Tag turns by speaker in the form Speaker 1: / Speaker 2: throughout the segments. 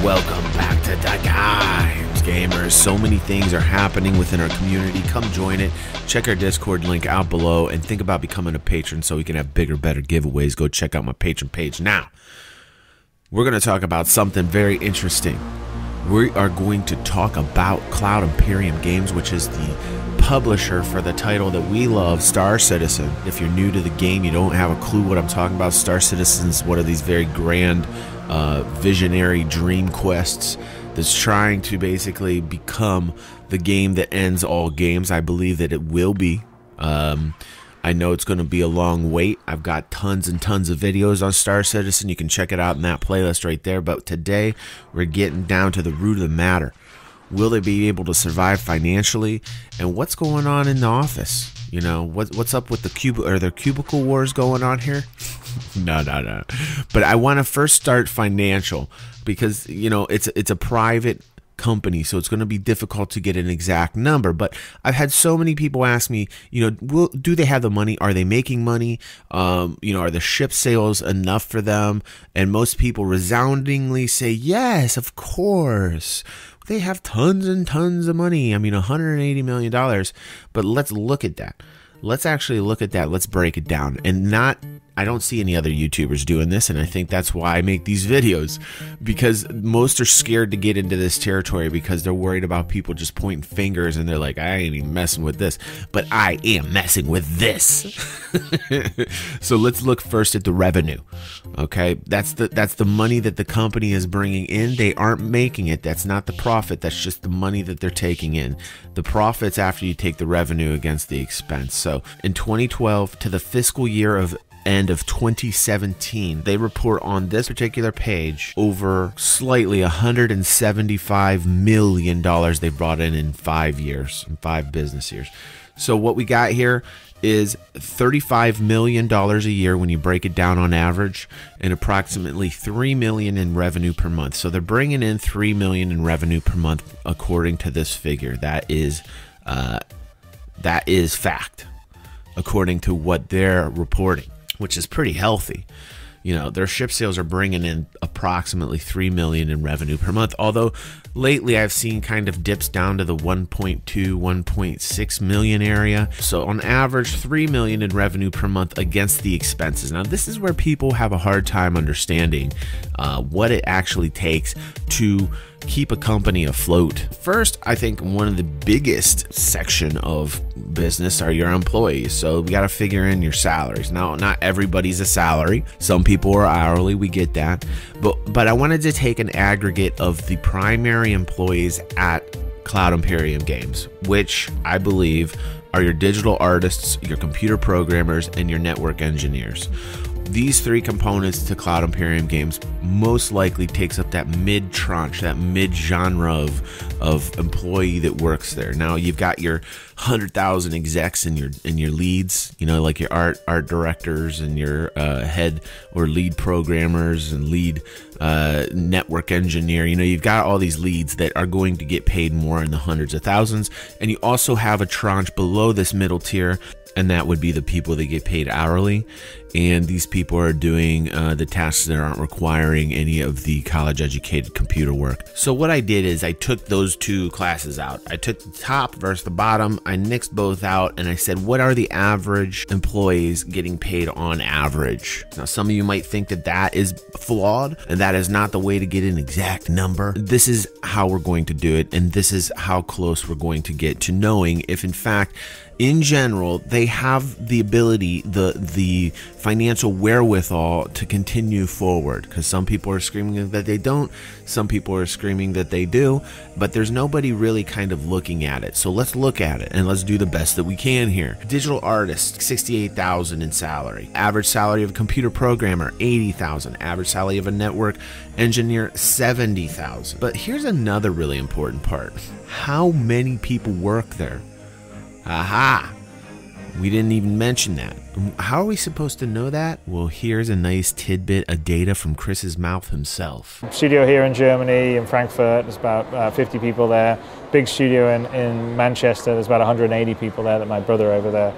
Speaker 1: Welcome back to the Games, gamers. So many things are happening within our community. Come join it. Check our Discord link out below and think about becoming a patron so we can have bigger, better giveaways. Go check out my patron page. Now, we're going to talk about something very interesting. We are going to talk about Cloud Imperium Games, which is the publisher for the title that we love, Star Citizen. If you're new to the game, you don't have a clue what I'm talking about. Star Citizen is one of these very grand visionary dream quests that's trying to basically become the game that ends all games. I believe that it will be. I know it's going to be a long wait. I've got tons and tons of videos on Star Citizen. You can check it out in that playlist right there. But today, we're getting down to the root of the matter. Will they be able to survive financially? And what's going on in the office? You know, what's up with the are there cubicle wars going on here? No. But I want to first start financial because, you know, it's a private company, so it's going to be difficult to get an exact number. But I've had so many people ask me, you know, do they have the money? Are they making money? You know, are the ship sales enough for them? And most people resoundingly say, yes, of course. They have tons and tons of money. I mean, $180 million. But let's look at that. Let's actually look at that. Let's break it down. And I don't see any other YouTubers doing this, and I think that's why I make these videos, because most are scared to get into this territory because they're worried about people just pointing fingers and they're like, I ain't even messing with this, but I am messing with this. So let's look first at the revenue. Okay, that's the money that the company is bringing in. They aren't making it. That's not the profit. That's just the money that they're taking in. The profit's after you take the revenue against the expense. So in 2012 to the fiscal year of end of 2017, they report on this particular page over slightly $175 million they brought in 5 years, in 5 business years. So what we got here is $35 million a year when you break it down on average, and approximately $3 million in revenue per month. So they're bringing in $3 million in revenue per month according to this figure. That is fact according to what they're reporting, which is pretty healthy. You know, their ship sales are bringing in approximately $3 million in revenue per month. Although lately I've seen kind of dips down to the 1.2, 1.6 million area. So on average, $3 million in revenue per month against the expenses. Now, this is where people have a hard time understanding what it actually takes to keep a company afloat. First, I think one of the biggest section of business are your employees. So we got to figure in your salaries. Now, not everybody's a salary. Some people are hourly. We get that. But I wanted to take an aggregate of the primary employees at Cloud Imperium Games, which I believe are your digital artists, your computer programmers, and your network engineers. These 3 components to Cloud Imperium Games most likely takes up that mid-tranche, that mid-genre of employee that works there. Now, you've got your 100,000 execs and your leads, you know, like your art directors and your head or lead programmers and lead network engineer. You know, you've got all these leads that are going to get paid more in the hundreds of thousands. And you also have a tranche below this middle tier, and that would be the people that get paid hourly. And these people are doing the tasks that aren't requiring any of the college-educated computer work. So what I did is I took those 2 classes out. I took the top versus the bottom. I nixed both out, and I said, what are the average employees getting paid on average? Now, some of you might think that that is flawed, and that is not the way to get an exact number. This is how we're going to do it, and this is how close we're going to get to knowing if, in fact, in general, they have the ability, the financial wherewithal to continue forward. Because some people are screaming that they don't, some people are screaming that they do, but there's nobody really kind of looking at it. So let's look at it and let's do the best that we can here. Digital artist, $68,000 in salary. Average salary of a computer programmer, $80,000. Average salary of a network engineer, $70,000. But here's another really important part. How many people work there? Aha! We didn't even mention that. How are we supposed to know that? Well, here's a nice tidbit of data from Chris's mouth himself.
Speaker 2: Studio here in Germany, in Frankfurt, there's about 50 people there. Big studio in Manchester, there's about 180 people there that my brother over there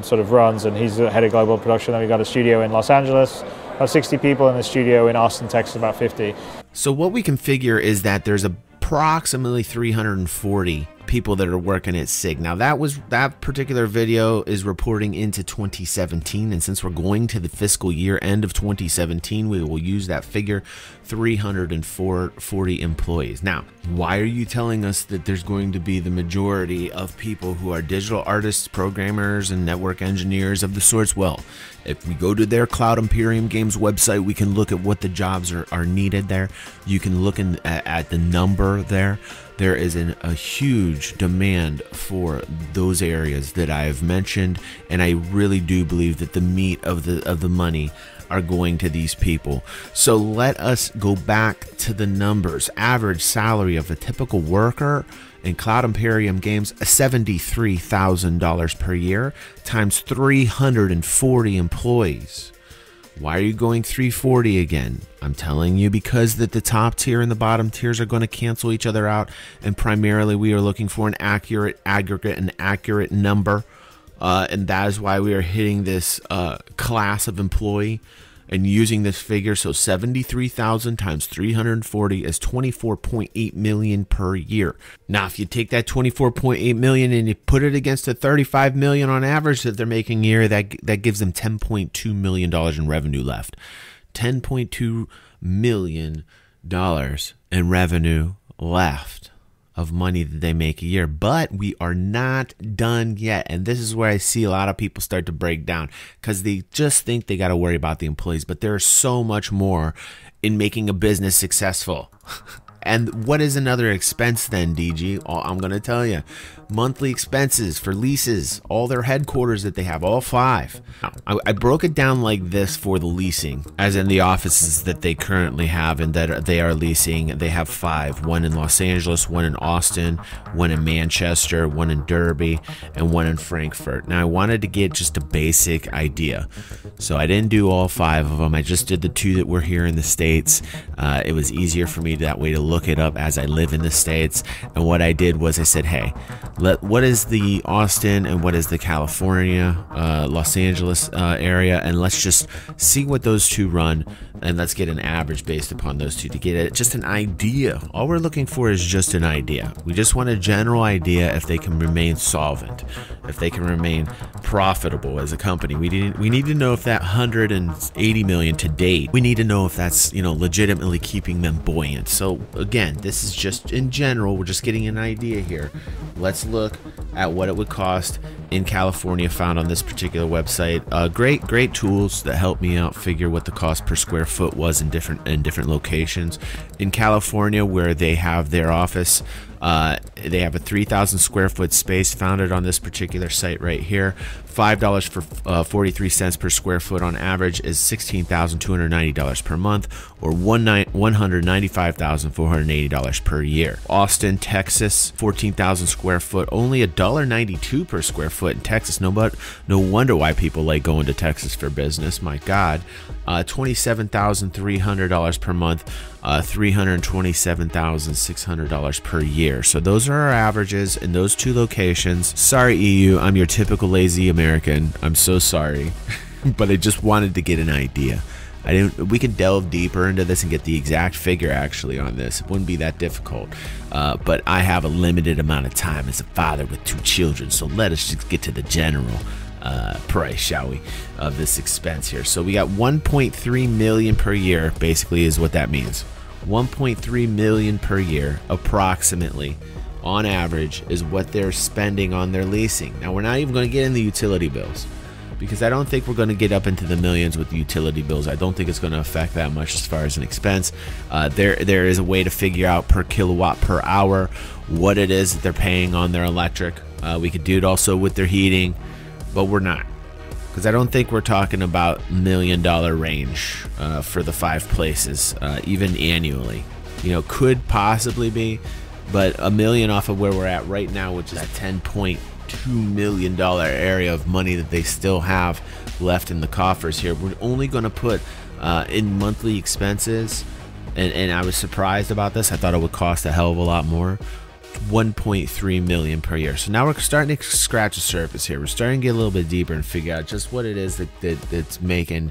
Speaker 2: sort of runs, and he's the head of global production. Then we've got a studio in Los Angeles, about 60 people in the studio. In Austin, Texas, about 50.
Speaker 1: So what we can figure is that there's approximately 340 people that are working at CIG. Now that particular video is reporting into 2017, and since we're going to the fiscal year end of 2017, we will use that figure, 340 employees. Now, why are you telling us that there's going to be the majority of people who are digital artists, programmers, and network engineers of the sorts? Well, if we go to their Cloud Imperium Games website, we can look at what the jobs are needed there. You can look at the number there. There is a huge demand for those areas that I've mentioned, and I really do believe that the meat of the money are going to these people. So let us go back to the numbers. Average salary of a typical worker in Cloud Imperium Games, $73,000 per year times 340 employees. Why are you going 340 again? I'm telling you because that the top tier and the bottom tiers are going to cancel each other out, and primarily we are looking for an accurate aggregate, an accurate number, and that is why we are hitting this class of employee and using this figure. So 73,000 times 340 is 24.8 million per year. Now, if you take that 24.8 million and you put it against the 35 million on average that they're making a year, that gives them $10.2 million in revenue left. $10.2 million in revenue left of money that they make a year. But we are not done yet, and this is where I see a lot of people start to break down, because they just think they got to worry about the employees, but there's so much more in making a business successful. And what is another expense then, DG? I'm going to tell you. Monthly expenses for leases, all their headquarters that they have, all 5. I broke it down like this for the leasing, as in the offices that they currently have and that they are leasing. They have 5, one in Los Angeles, one in Austin, one in Manchester, one in Derby, and one in Frankfurt. Now, I wanted to get just a basic idea. So I didn't do all 5 of them. I just did the 2 that were here in the States. It was easier for me that way to look it up as I live in the States. And what I did was I said, hey, what is the Austin and what is the California, Los Angeles area, and let's just see what those 2 run, and let's get an average based upon those 2 to get just an idea. All we're looking for is just an idea. We just want a general idea if they can remain solvent, if they can remain profitable as a company. We need to know if that 180 million to date, we need to know if that's, legitimately keeping them buoyant. So again, this is just in general, we're just getting an idea here. Let's look at what it would cost in California, found on this particular website. Great tools that help me out figure what the cost per square foot was in different locations. In California, where they have their office, they have a 3,000 square foot space founded on this particular site right here. $5 for 43 cents per square foot on average is $16,290 per month, or $195,480 per year. Austin, Texas, 14,000 square foot, only $1.92 per square foot in Texas. No wonder why people like going to Texas for business. My God, $27,300 per month, $327,600 per year. So those are our averages in those 2 locations. Sorry, EU, I'm your typical lazy American. I'm so sorry, but I just wanted to get an idea. We could delve deeper into this and get the exact figure actually on this. It wouldn't be that difficult, but I have a limited amount of time as a father with 2 children, so let us just get to the general price, shall we, of this expense here. So we got 1.3 million per year, basically, is what that means. 1.3 million per year, approximately, on average, is what they're spending on their leasing. Now, we're not even going to get in the utility bills, because I don't think we're going to get up into the millions with the utility bills. I don't think it's going to affect that much as far as an expense. There is a way to figure out per kilowatt per hour what it is that they're paying on their electric. We could do it also with their heating, but we're not, because I don't think we're talking about $1 million range for the 5 places, even annually. Could possibly be, but $1 million off of where we're at right now, which is a $10.2 million area of money that they still have left in the coffers here. We're only going to put in monthly expenses, and I was surprised about this. I thought it would cost a hell of a lot more. 1.3 million per year. So now we're starting to scratch the surface here. We're starting to get a little bit deeper and figure out just what it is that's making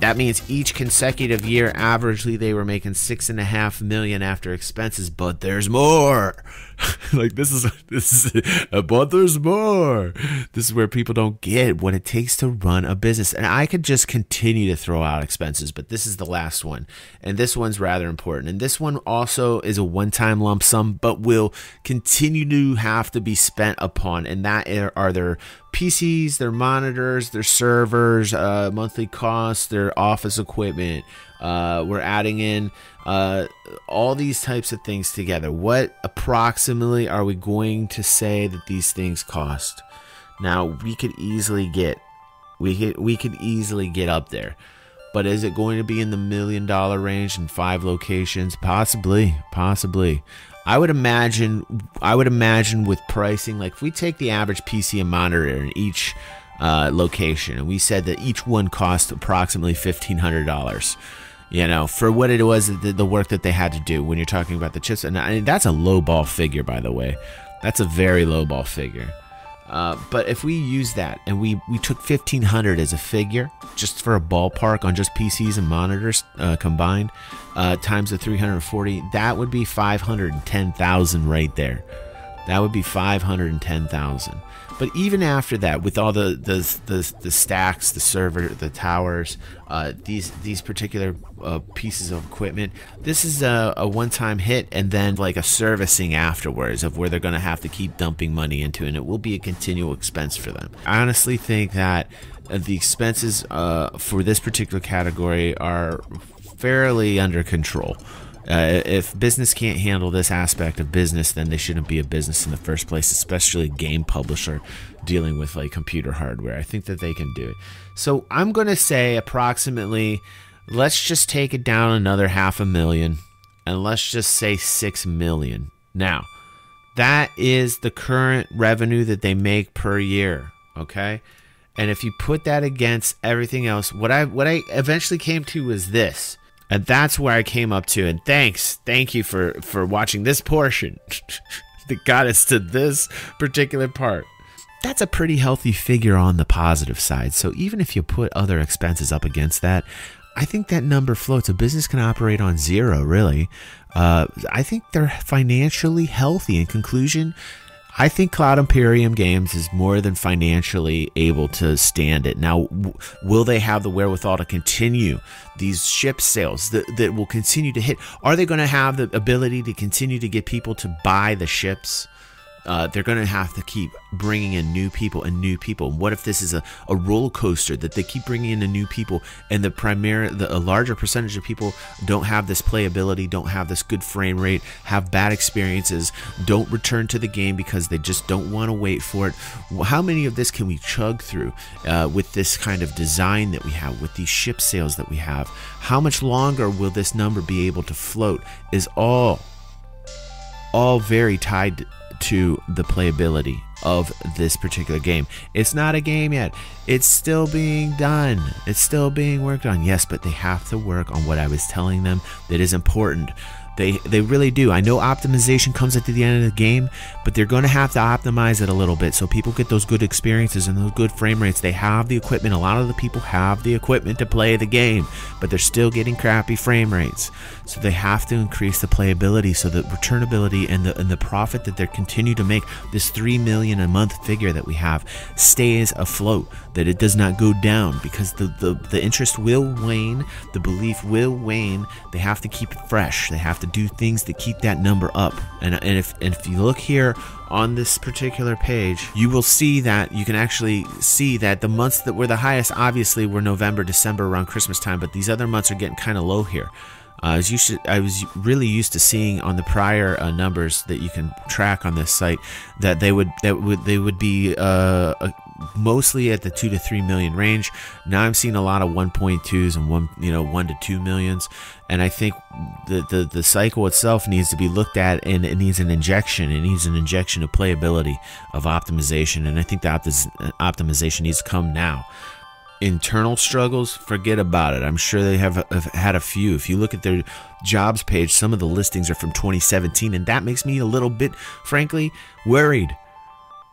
Speaker 1: That means each consecutive year, averagely, they were making $6.5 million after expenses. But there's more. Like this is, but there's more. This is where people don't get what it takes to run a business. And I could just continue to throw out expenses, but this is the last one, and this one's rather important. And this one also is a one-time lump sum, but will continue to have to be spent upon. And that are their PCs, their monitors, their servers, monthly costs, their office equipment. We're adding in all these types of things together. What approximately are we going to say that these things cost? Now we could easily get up there, but is it going to be in the $1 million range in 5 locations? Possibly. I would imagine with pricing, like if we take the average PC and monitor in each location, and we said that each one cost approximately $1,500. You know, for what it was, the work that they had to do when you're talking about the chips. And that's a low ball figure, by the way. That's a very low ball figure. But if we use that and we took $1,500 as a figure, just for a ballpark on just PCs and monitors combined, times the 340, that would be $510,000 right there. That would be $510,000. But even after that, with all the stacks, the server, the towers, these particular pieces of equipment, this is a one-time hit, and then like a servicing afterwards of where they're going to have to keep dumping money into, and it will be a continual expense for them. I honestly think that the expenses for this particular category are fairly under control. If business can't handle this aspect of business, then they shouldn't be a business in the first place, especially a game publisher dealing with like computer hardware. I think that they can do it. So I'm going to say approximately, let's just take it down another $500,000, and let's just say $6 million. Now, that is the current revenue that they make per year, okay? And if you put that against everything else, what I eventually came to was this. And that's where I came up to. And thank you for watching this portion that got us to this particular part. That's a pretty healthy figure on the positive side. So even if you put other expenses up against that, I think that number floats. A business can operate on zero, really. I think they're financially healthy. In conclusion, I think Cloud Imperium Games is more than financially able to stand it. Now, will they have the wherewithal to continue these ship sales that will continue to hit? Are they going to have the ability to continue to get people to buy the ships? They're going to have to keep bringing in new people and new people. What if this is a roller coaster that they keep bringing in the new people, and a larger percentage of people don't have this playability, don't have this good frame rate, have bad experiences, don't return to the game because they just don't want to wait for it? How many of this can we chug through with this kind of design that we have, with these ship sales that we have? How much longer will this number be able to float? Is all very tied to the playability of this particular game. It's not a game yet. It's still being done. It's still being worked on. Yes, but they have to work on what I was telling them that is important. They really do. I know optimization comes at the end of the game, but they're going to have to optimize it a little bit so people get those good experiences and those good frame rates. They have the equipment. A lot of the people have the equipment to play the game, but they're still getting crappy frame rates. So they have to increase the playability so that returnability and the profit that they continue to make, this $3 million a month figure that we have, stays afloat, that it does not go down, because the interest will wane, the belief will wane. They have to keep it fresh. They have to do things to keep that number up. And if you look here on this particular page, you will see that you can actually see that the months that were the highest obviously were November, December, around Christmas time, but these other months are getting kind of low here. I was really used to seeing on the prior numbers that you can track on this site that they would be mostly at the 2 to 3 million range. Now I'm seeing a lot of 1.2s and 1 to 2 millions, and I think the cycle itself needs to be looked at, and it needs an injection. It needs an injection of playability, of optimization, and I think the optimization needs to come now. Internal struggles, forget about it. I'm sure they have had a few. If you look at their jobs page, some of the listings are from 2017, and that makes me a little bit, frankly, worried.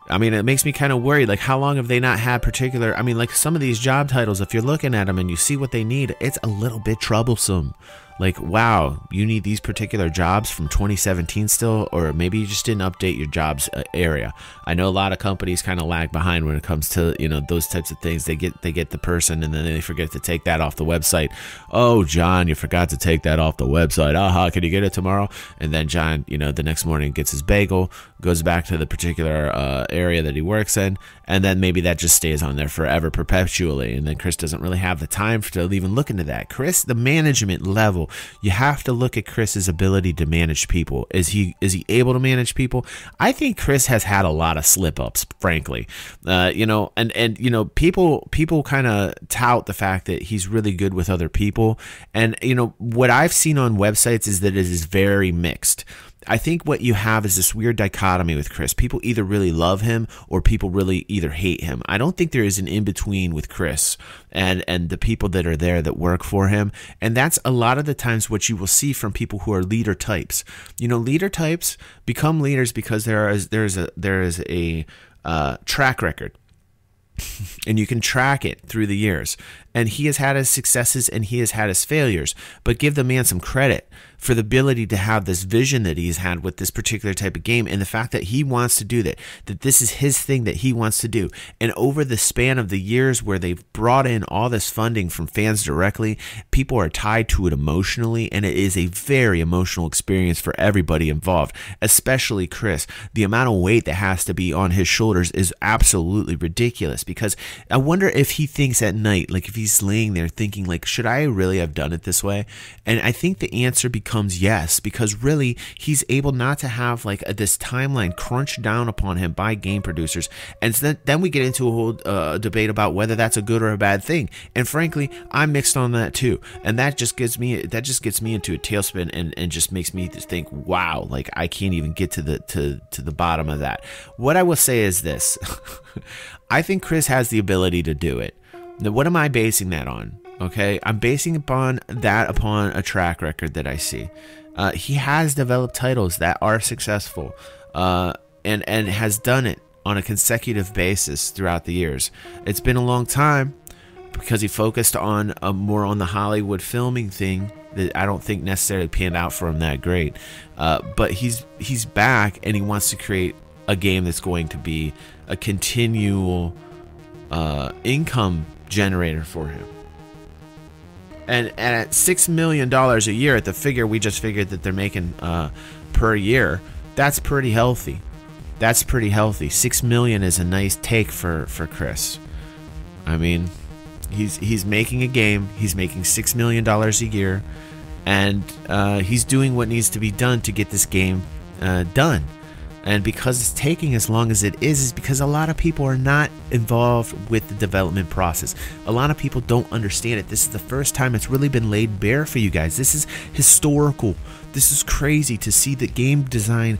Speaker 1: I mean, it makes me kind of worried. Like, how long have they not had particular? I mean, like some of these job titles, if you're looking at them and you see what they need, it's a little bit troublesome. Like, wow, you need these particular jobs from 2017 still, or maybe you just didn't update your jobs area. I know a lot of companies kind of lag behind when it comes to, you know, those types of things. They get the person and then they forget to take that off the website. Oh, John, you forgot to take that off the website. Aha, can you get it tomorrow? And then John, you know, the next morning gets his bagel, goes back to the particular area that he works in, and then maybe that just stays on there forever, perpetually. And then Chris doesn't really have the time to even look into that. Chris, the management level, you have to look at Chris's ability to manage people. Is he able to manage people? I think Chris has had a lot of slip ups, frankly. You know, and you know, people kind of tout the fact that he's really good with other people. And you know, what I've seen on websites is that it is very mixed. I think what you have is this weird dichotomy with Chris. People either really love him or people really either hate him. I don't think there is an in-between with Chris and the people that are there that work for him. And that's a lot of the times what you will see from people who are leader types. You know, leader types become leaders because there is a track record. And you can track it through the years. And he has had his successes and he has had his failures. But give the man some credit for the ability to have this vision that he's had with this particular type of game, and the fact that he wants to do that this is his thing that he wants to do. And over the span of the years where they've brought in all this funding from fans directly, people are tied to it emotionally, and it is a very emotional experience for everybody involved, especially Chris. The amount of weight that has to be on his shoulders is absolutely ridiculous, because I wonder if he thinks at night, like if he's laying there thinking like, should I really have done it this way? And I think the answer becomes yes, because really he's able not to have like this timeline crunched down upon him by game producers. And then we get into a whole debate about whether that's a good or a bad thing. And frankly, I'm mixed on that too. And that just gets me into a tailspin and just makes me think, wow, like I can't even get to the bottom of that. What I will say is this. I think Chris has the ability to do it. Now, what am I basing that on? Okay, I'm basing upon a track record that I see. He has developed titles that are successful, and has done it on a consecutive basis throughout the years. It's been a long time because he focused on more on the Hollywood filming thing that I don't think necessarily panned out for him that great. But he's back and he wants to create a game that's going to be a continual income generator for him. And at $6 million a year, at the figure we just figured that they're making per year, that's pretty healthy. That's pretty healthy. $6 million is a nice take for Chris. I mean, he's making a game. He's making $6 million a year, and he's doing what needs to be done to get this game done. And because it's taking as long as it is because a lot of people are not involved with the development process. A lot of people don't understand it. This is the first time it's really been laid bare for you guys. This is historical. This is crazy to see the game design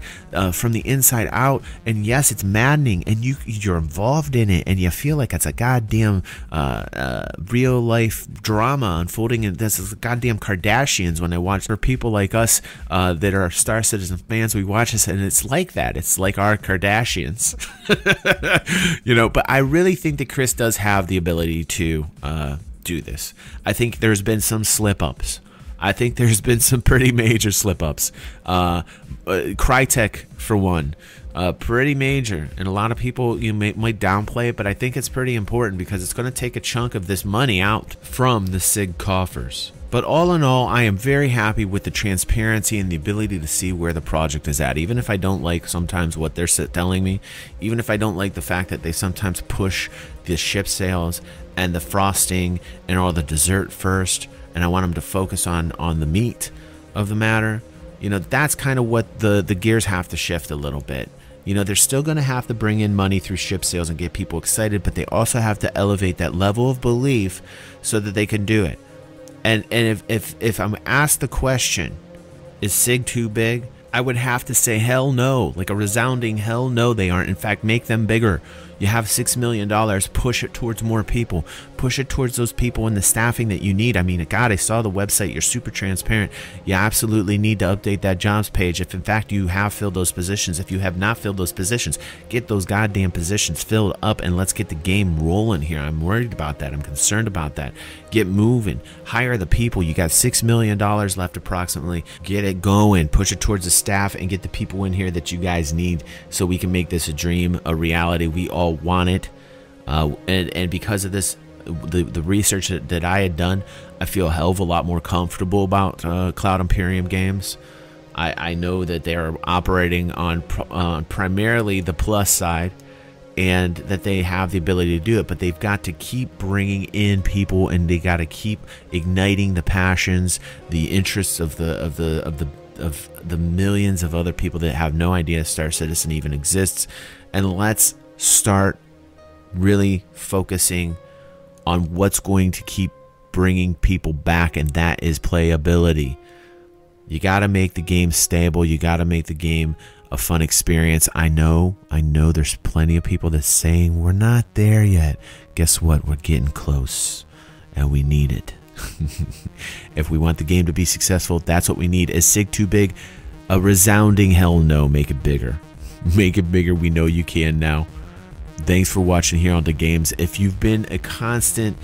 Speaker 1: from the inside out. And yes, it's maddening, and you're involved in it, and you feel like it's a goddamn real life drama unfolding. And this is goddamn Kardashians when I watch. For people like us that are Star Citizen fans, we watch this, and it's like that. It's like our Kardashians, you know. But I really think that Chris does have the ability to do this. I think there's been some slip-ups. I think there's been some pretty major slip-ups. Crytek, for one, pretty major. And a lot of people might downplay it, but I think it's pretty important because it's going to take a chunk of this money out from the CIG coffers. But all in all, I am very happy with the transparency and the ability to see where the project is at. Even if I don't like sometimes what they're telling me, even if I don't like the fact that they sometimes push the ship sales and the frosting and all the dessert first, and I want them to focus on the meat of the matter, you know, that's kind of what the gears have to shift a little bit. You know, they're still going to have to bring in money through ship sales and get people excited, but they also have to elevate that level of belief so that they can do it. And if I'm asked the question, is CIG too big? I would have to say hell no, like a resounding hell no, they aren't. In fact, make them bigger. You have $6 million, push it towards more people. Push it towards those people and the staffing that you need. I mean, God, I saw the website. You're super transparent. You absolutely need to update that jobs page. If in fact you have filled those positions, if you have not filled those positions, get those goddamn positions filled up and let's get the game rolling here. I'm worried about that. I'm concerned about that. Get moving. Hire the people. You got $6 million left approximately. Get it going. Push it towards the staff and get the people in here that you guys need so we can make this a dream, a reality. We all want it. And because of this, the research that I had done, I feel a hell of a lot more comfortable about Cloud Imperium games. I know that they are operating on primarily the plus side, and that they have the ability to do it, but they've got to keep bringing in people, and they got to keep igniting the passions, the interests of the millions of other people that have no idea Star Citizen even exists. And let's start really focusing on what's going to keep bringing people back, and that is playability. You got to make the game stable. You got to make the game a fun experience. I know there's plenty of people that's saying we're not there yet. Guess what? We're getting close, and we need it. If we want the game to be successful, that's what we need. Is SIG too big? A resounding hell no. Make it bigger. Make it bigger. We know you can now. Thanks for watching here on The Games. If you've been a constant,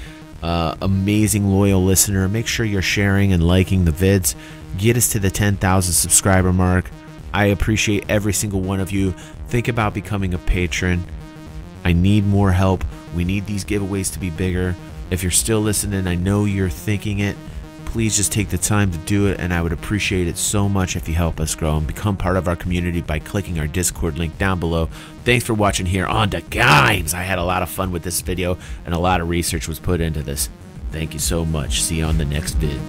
Speaker 1: amazing, loyal listener, make sure you're sharing and liking the vids. Get us to the 10,000 subscriber mark. I appreciate every single one of you. Think about becoming a patron. I need more help. We need these giveaways to be bigger. If you're still listening, I know you're thinking it. Please just take the time to do it, and I would appreciate it so much if you help us grow and become part of our community by clicking our Discord link down below. Thanks for watching here on The Games. I had a lot of fun with this video, and a lot of research was put into this. Thank you so much. See you on the next vid.